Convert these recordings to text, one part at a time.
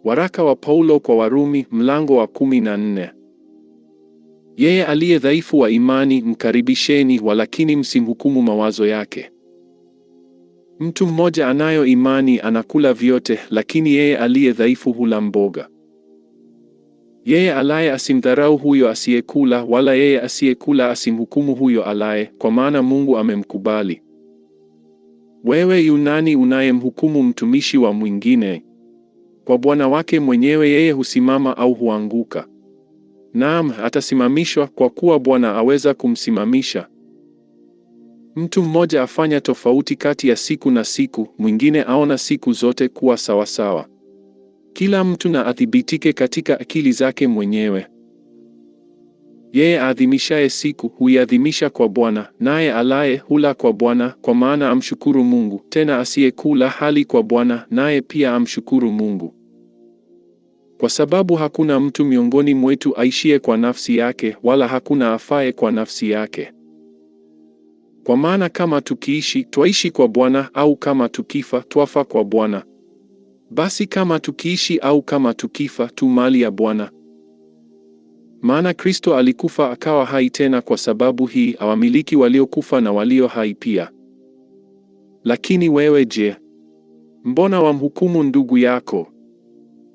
Waraka wa Paulo kwa Warumi mlango wa 14. Yeye aliye dhaifu wa imani mkaribisheni, walakini msimhukumu mawazo yake. Mtu mmoja anayo imani anakula vyote, lakini yeye aliye dhaifu hula mboga. Yeye alaye asimdharau huyo asiyekula, wala yeye asiyekula asimhukumu huyo alaye, kwa maana Mungu amemkubali. Wewe yu nani unayemhukumu mtumishi wa mwingine? Kwa Bwana wake mwenyewe yeye husimama au huanguka. Naam, atasimamishwa, kwa kuwa Bwana aweza kumsimamisha. Mtu mmoja afanya tofauti kati ya siku na siku, mwingine aona siku zote kuwa sawasawa. Kila mtu na athibitike katika akili zake mwenyewe. Yeye aadhimishaye siku huiadhimisha kwa Bwana, naye alaye hula kwa Bwana, kwa maana amshukuru Mungu. Tena asiyekula hali kwa Bwana, naye pia amshukuru Mungu. Kwa sababu hakuna mtu miongoni mwetu aishiye kwa nafsi yake, wala hakuna afaye kwa nafsi yake. Kwa maana kama tukiishi, twaishi kwa Bwana, au kama tukifa, twafa kwa Bwana. Basi kama tukiishi au kama tukifa, tu mali ya Bwana. Maana Kristo alikufa akawa hai tena, kwa sababu hii awamiliki waliokufa na walio hai pia. Lakini wewe je? Mbona wamhukumu ndugu yako?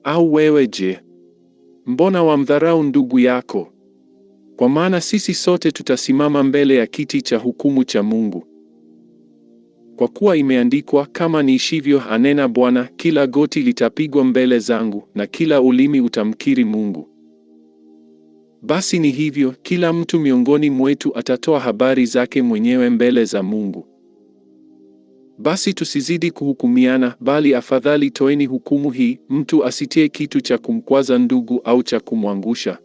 Au wewe je? Mbona wamdharau ndugu yako? Kwa maana sisi sote tutasimama mbele ya kiti cha hukumu cha Mungu. Kwa kuwa imeandikwa, kama niishivyo, anena Bwana, kila goti litapigwa mbele zangu, na kila ulimi utamkiri Mungu. Basi ni hivyo, kila mtu miongoni mwetu atatoa habari zake mwenyewe mbele za Mungu. Basi tusizidi kuhukumiana, bali afadhali toeni hukumu hii, mtu asitie kitu cha kumkwaza ndugu au cha kumwangusha.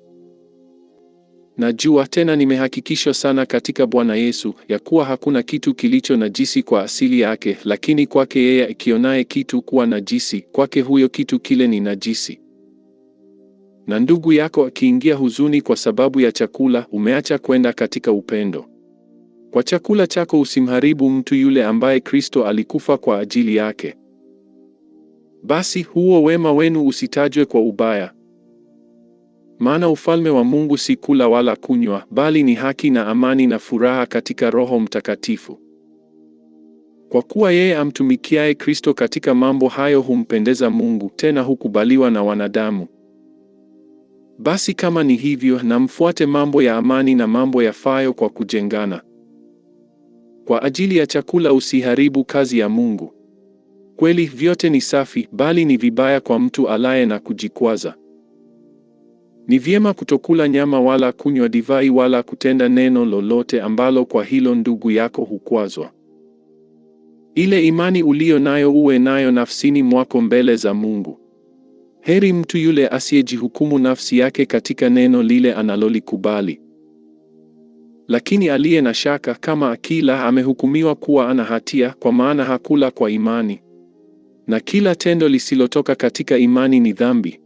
Najua tena nimehakikishwa sana katika Bwana Yesu, ya kuwa hakuna kitu kilicho najisi kwa asili yake, lakini kwake yeye akionaye kitu kuwa najisi, kwake huyo kitu kile ni najisi. Na ndugu yako akiingia huzuni kwa sababu ya chakula, umeacha kwenda katika upendo. Kwa chakula chako usimharibu mtu yule ambaye Kristo alikufa kwa ajili yake. Basi huo wema wenu usitajwe kwa ubaya. Maana ufalme wa Mungu si kula wala kunywa, bali ni haki na amani na furaha katika Roho Mtakatifu. Kwa kuwa yeye amtumikiaye Kristo katika mambo hayo humpendeza Mungu, tena hukubaliwa na wanadamu. Basi kama ni hivyo, na mfuate mambo ya amani na mambo yafaayo kwa kujengana. Kwa ajili ya chakula usiharibu kazi ya Mungu. Kweli vyote ni safi, bali ni vibaya kwa mtu alaye na kujikwaza. Ni vyema kutokula nyama wala kunywa divai wala kutenda neno lolote ambalo kwa hilo ndugu yako hukwazwa. Ile imani uliyo nayo uwe nayo nafsini mwako mbele za Mungu. Heri mtu yule asiyejihukumu nafsi yake katika neno lile analolikubali. Lakini aliye na shaka kama akila amehukumiwa kuwa ana hatia, kwa maana hakula kwa imani. Na kila tendo lisilotoka katika imani ni dhambi.